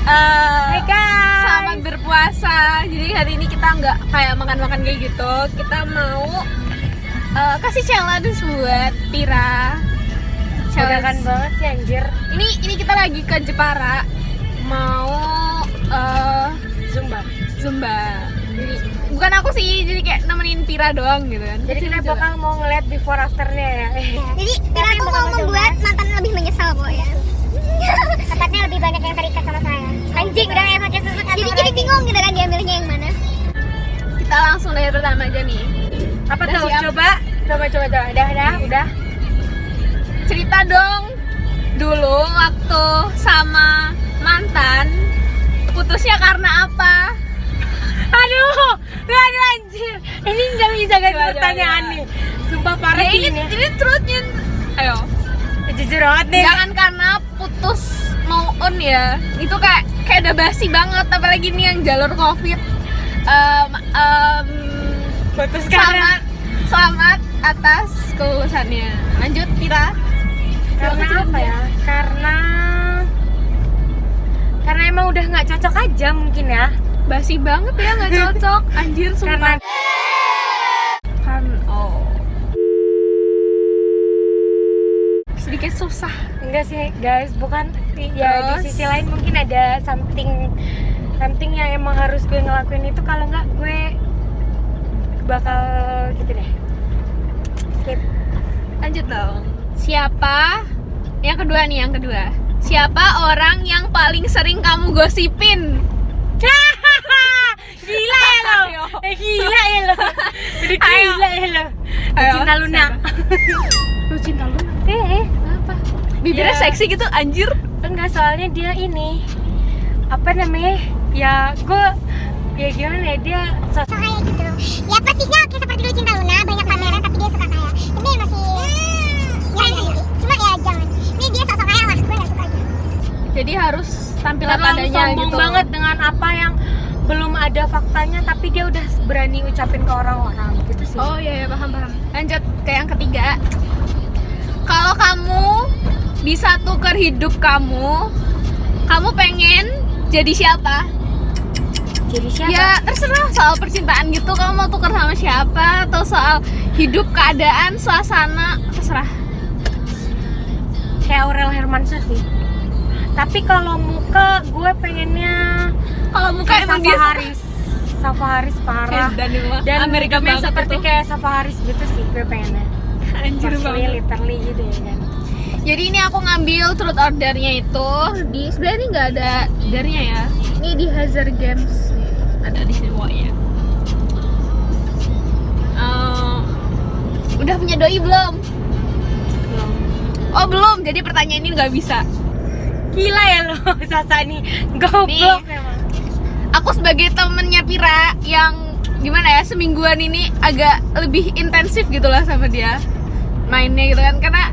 Hai guys, selamat berpuasa. Jadi hari ini kita nggak kayak makan-makan kayak gitu. Kita mau kasih challenge buat Pira. Challenge banget sih anjir. Ini kita lagi ke Jepara. Mau Zumba. Jadi bukan aku sih, jadi kayak nemenin Pira doang gitu kan. Jadi kita bakal mau ngeliat before afternya ya. Jadi Pira tuh mau membuat mantan lebih menyesal boy ya. Tepatnya lebih banyak yang terikat sama saya. Anjing udah kayak pakai susu. Jadi bingung gitu kan diambilnya yang mana. Kita langsung dari pertama aja nih. Apa Udah tuh? siap? Coba. Udah. Cerita dong dulu waktu sama mantan putusnya karena apa? Aduh anjir. Ini nggak bisa ganti pertanyaan nih. Sumpah parah Ya sih ini ini. truthnya. Ayo. Jujur banget nih. Jangan karena putus mau on ya. Itu kayak udah basi banget, apalagi nih yang jalur Covid. Putus karena Selamat atas kelulusannya. Lanjut Pira. Karena apa ya? Karena emang udah nggak cocok aja mungkin ya. Basi banget ya, nggak cocok. Anjir sumpah. Sedikit susah. Enggak sih guys, bukan ya. Di sisi lain mungkin ada something yang emang harus gue ngelakuin itu. Kalau nggak gue bakal gitu deh, skip. Lanjut dong. Siapa? Yang kedua. Siapa orang yang paling sering kamu gosipin? Gila ya lo. Udah gila ya lo. Ayo, Cinta Luna. Lu cinta Luna? Kenapa? Bibirnya Ya. seksi gitu anjir. Enggak, soalnya dia ini apa namanya? Ya gue ya gimana ya, dia So kayak gitu. Ya persisnya oke seperti dulu Cinta Luna, banyak pameran tapi dia suka kaya. Ini masih keren sendiri. Cuma ya jangan. Ini dia sok-sok kaya lah, gue gak suka aja. Jadi harus tampil apa terlalu adanya sombong gitu. banget dengan apa yang belum ada faktanya, tapi dia udah berani ucapin ke orang-orang gitu sih. Oh iya, paham. Lanjut ke yang ketiga. Kalau kamu bisa tuker hidup kamu pengen jadi siapa? Jadi siapa? Ya terserah, soal percintaan gitu kamu mau tuker sama siapa, atau soal hidup, keadaan, suasana, terserah. Kayak Aurel Hermansyah sih. Tapi kalau muka gue pengennya Kalau muka kayak emang Safa dia Haris. Safa Haris parah. dan Amerika hidupnya banget seperti itu. kayak Safa Haris gitu sih gue pengennya. Anjir Firstly, banget. literally gitu ya kan. Jadi ini aku ngambil truth ordernya itu di sebelah ini nggak ada ordernya ya. Ini di Hazard Games ada di sini pokoknya. Udah punya doi belum? Belum. Oh belum. Jadi pertanyaan ini nggak bisa. Gila ya lo, Sasa nih. Goblok emang. Aku sebagai temennya Pira yang gimana ya, semingguan ini agak lebih intensif gitu lah sama dia mainnya gitu kan, karena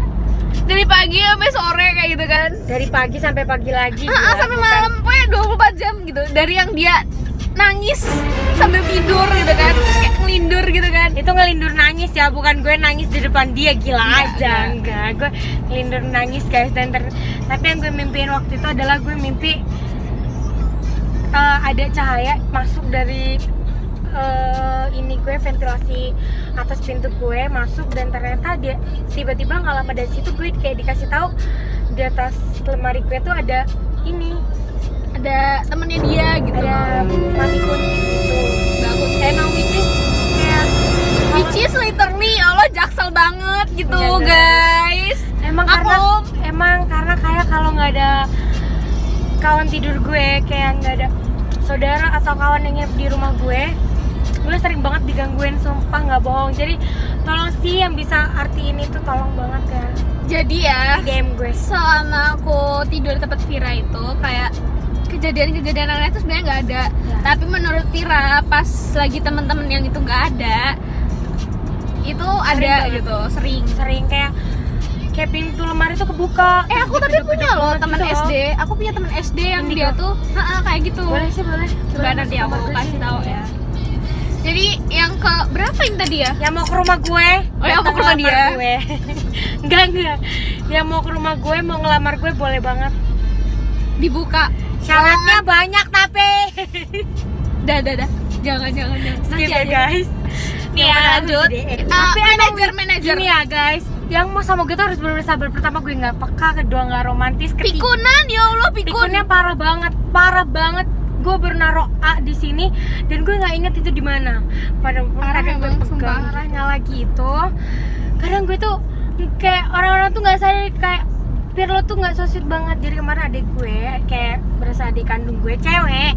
dari pagi sampai sore kayak gitu kan. Dari pagi sampai pagi lagi. Sampai malam, pokoknya 24 jam gitu. Dari yang dia nangis sambil tidur gitu kan, terus kayak ngelindur gitu kan. Itu ngelindur nangis ya, bukan gue nangis di depan dia, gila aja. Enggak, gue ngelindur nangis guys. Tapi yang gue mimpiin waktu itu adalah gue mimpi ada cahaya masuk dari ini gue, ventilasi atas pintu gue masuk, dan ternyata dia tiba-tiba nggak lama dari situ gue kayak dikasih tahu di atas lemari gue tuh ada ini, Ada temennya dia gitu. ada mami kuning gitu. Bagus. Emang kayak Which is literally, ya Allah, jaksel banget gitu Enggak. guys. emang karena kayak kalau nggak ada kawan tidur gue, kayak nggak ada saudara atau kawan yang nginep di rumah gue sering banget digangguin, sumpah nggak bohong. Jadi tolong sih yang bisa artiin itu, tolong banget ya. Jadi ya, Di DM gue. selama aku tidur di tempat Vira itu kayak kejadian-kejadian aneh itu sebenarnya nggak ada. Ya. Tapi menurut Vira pas lagi temen-temen yang itu nggak ada, itu ada banget. gitu, sering. Kayak pintu lemari tuh kebuka. Aku tapi punya loh teman gitu SD. Aku punya teman SD yang Indigo. dia tuh kayak gitu. Boleh sih, boleh. Coba nanti aku kasih tahu ya. Jadi yang ke berapa yang tadi ya? Yang mau ke rumah gue. Oh, yang mau ke rumah ngelamar dia? Gue. Enggak. Yang mau ke rumah gue, mau ngelamar gue boleh banget. dibuka. Syaratnya banyak tapi Dah. Jangan. skip ya guys. Nih ya, lanjut. Tapi emang Manajer. Gini ya guys, yang mau sama gue tuh harus bener-bener sabar. Pertama gue nggak peka, kedua nggak romantis, ketiga Pikunan, ya Allah, pikun. pikunnya parah banget. Gue bernaro A di sini dan gue nggak inget itu di mana. Padahal Parah kadang gue emang, pegang sumpah. parahnya lagi itu. Kadang gue tuh kayak orang-orang tuh nggak sadar kayak Pirlo tuh nggak so sweet banget. Jadi kemarin adik gue kayak berasa adik kandung gue cewek,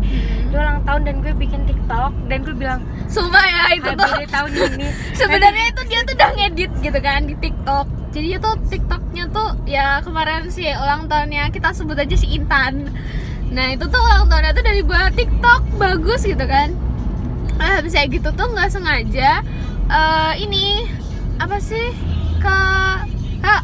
dia ulang tahun dan gue bikin TikTok dan gue bilang Sumpah ya, itu tuh HBD tahun ini. sebenarnya itu dia tuh udah ngedit gitu kan di TikTok. Jadi itu TikToknya tuh ya kemarin sih ulang tahunnya, kita sebut aja si Intan. Nah itu tuh ulang tahunnya tuh dari buat TikTok, bagus gitu kan. Nah habis kayak gitu tuh nggak sengaja ini apa sih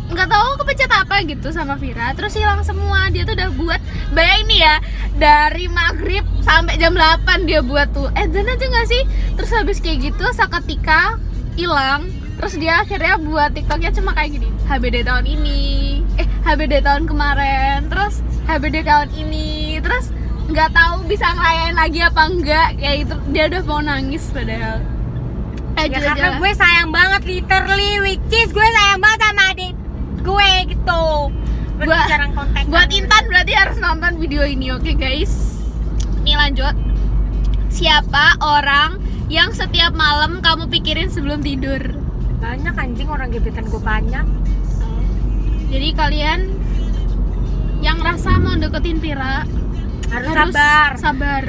nggak tahu kepencet apa gitu sama Vira, terus hilang semua. Dia tuh udah buat, bayangin nih ya, dari maghrib sampai jam 8 dia buat tuh dan aja nggak sih. Terus habis kayak gitu seketika hilang. Terus dia akhirnya buat TikToknya cuma kayak gini, HBD tahun ini, HBD tahun kemarin, terus HBD tahun ini, terus nggak tahu bisa ngerayain lagi apa enggak. Kayak itu dia udah mau nangis padahal. Ya karena gue sayang banget, literally, which is gue sayang banget sama adik gue gitu. Jarang kontak. Buat Intan berarti harus nonton video ini, oke guys. Nih lanjut. Siapa orang yang setiap malam kamu pikirin sebelum tidur? Banyak anjing, orang gebetan gue banyak. Jadi kalian yang rasa mau deketin Pira Harus sabar.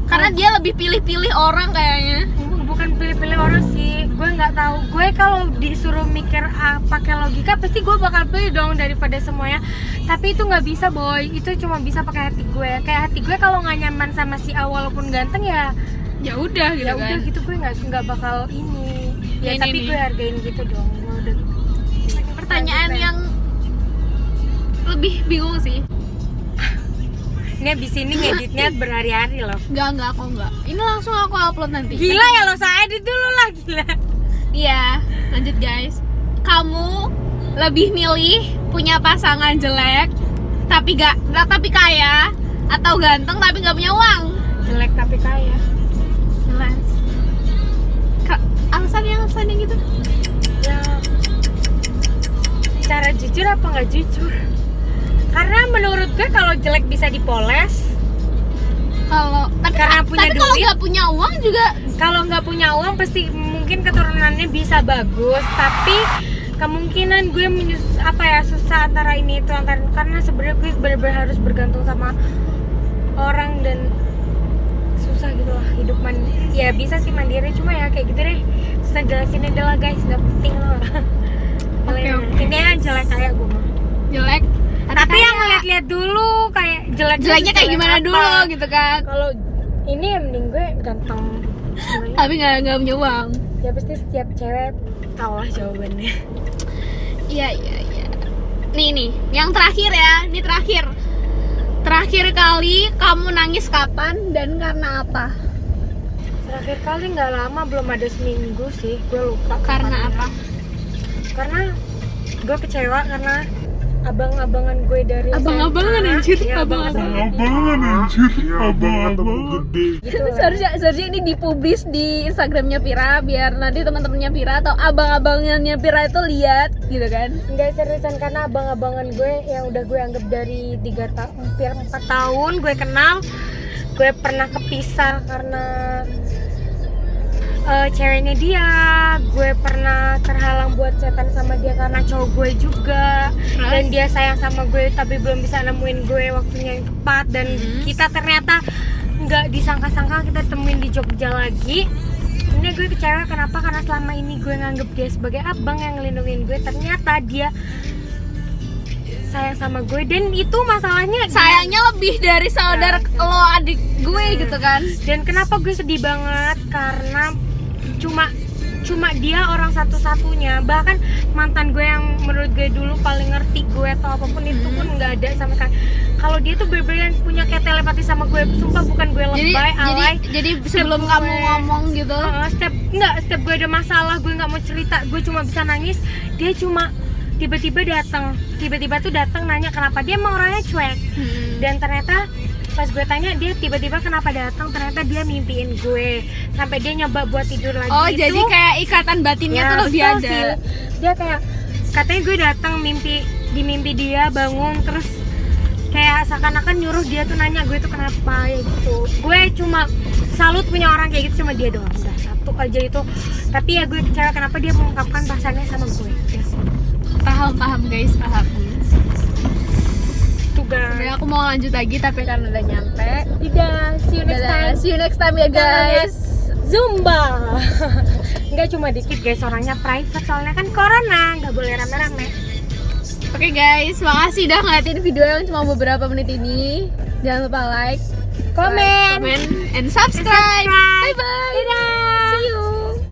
Karena dia lebih pilih-pilih orang kayaknya. Bukan pilih-pilih orang sih, gue nggak tahu. Gue kalau disuruh mikir pakai logika pasti gue bakal pilih dong daripada semuanya. Tapi itu nggak bisa boy, itu cuma bisa pakai hati gue. Kayak hati gue kalau nggak nyaman sama si A walaupun ganteng ya Udah gitu ya kan. udah gitu, gue nggak bakal ini. Ya Ini tapi nih. gue hargain gitu dong. Gue udah Pertanyaan yang lebih bingung sih. ini abis ini ngeditnya berhari-hari loh. Enggak, aku enggak. Ini langsung aku upload nanti. Gila ya lo, saya edit dulu lah, gila. Iya, lanjut guys. Kamu lebih milih punya pasangan jelek tapi tapi kaya, atau ganteng tapi nggak punya uang? Jelek tapi kaya. Jelas. Alasan yang gitu? Ya, cara jujur apa nggak jujur? Karena menurut gue kalau jelek bisa dipoles. Karena punya tapi kalau duit. nggak punya uang juga. Kalau nggak punya uang pasti mungkin keturunannya bisa bagus, tapi kemungkinan gue susah antara ini itu karena sebenarnya gue benar-benar harus bergantung sama orang dan susah gitu lah hidup ya bisa sih mandiri, cuma ya kayak gitu deh. Susah jelasin aja lah guys, nggak penting loh. Oke. Intinya jelek kayak gue mah. Jelek. Tapi yang ngeliat-liat dulu kayak jeleknya kayak gimana dulu gitu kan. Kalau ini ya mending gue ganteng. Tapi nggak punya uang. Ya pasti setiap cewek tau lah jawabannya. Iya. Nih, yang terakhir ya. Ini terakhir kali kamu nangis kapan dan karena apa? Terakhir kali nggak lama, belum ada seminggu sih, gue lupa. Karena apa? Karena gue kecewa karena abang-abangan gue dari Abang-abangan, SMA. anjir. Iya, Abang-abangan. gede. gitu. Seharusnya ini dipublis di Instagramnya Pira biar nanti teman-temannya Pira atau abang-abangannya Pira itu lihat gitu kan. Enggak, seriusan, karena abang-abangan gue yang udah gue anggap dari hampir 4 tahun gue kenal, gue pernah kepisah karena ceweknya dia, gue pernah terhalang buat chatan sama dia karena cowok gue juga. Dan dia sayang sama gue tapi belum bisa nemuin gue waktunya yang tepat. Dan kita ternyata nggak disangka-sangka kita temuin di Jogja lagi. Ini gue kecewa kenapa, karena selama ini gue nganggep dia sebagai abang yang ngelindungin gue, ternyata dia sayang sama gue. Dan itu masalahnya Sayangnya lebih dari saudara lo adik gue gitu kan. Dan kenapa gue sedih banget, karena cuma dia orang satu-satunya. Bahkan mantan gue yang menurut gue dulu paling ngerti gue atau apapun itu pun nggak ada sama sekali. Kalau dia tuh bener-bener yang punya kayak telepati sama gue, sumpah bukan gue lebay, alay. Jadi sebelum kamu ngomong gitu, Setiap gue ada masalah, gue nggak mau cerita, gue cuma bisa nangis. Dia cuma tiba-tiba tuh datang nanya kenapa. Dia emang orangnya cuek. Dan ternyata pas gue tanya dia tiba-tiba kenapa datang, ternyata dia mimpiin gue sampai dia nyoba buat tidur lagi. Oh, itu, jadi kayak ikatan batinnya ya, tuh lebih betul ada. sih. Dia kayak katanya gue datang di mimpi dia bangun terus kayak seakan-akan nyuruh dia tuh nanya gue tuh kenapa ya gitu. Gue cuma salut punya orang kayak gitu, cuma dia doang, udah satu aja itu. Tapi ya gue kecewa kenapa dia mengungkapkan perasaannya sama gue ya. Paham guys, paham. Tuh guys. Sebenarnya aku mau lanjut lagi tapi karena udah nyampe. Tidak, see you next Dadah, time. see you next time ya guys. Zumba. Enggak cuma dikit guys, orangnya private soalnya kan corona, nggak boleh rame-rame. Oke guys, makasih udah ngeliatin video yang cuma beberapa menit ini. Jangan lupa like, Komen, comment, and subscribe. Bye bye. Dadah.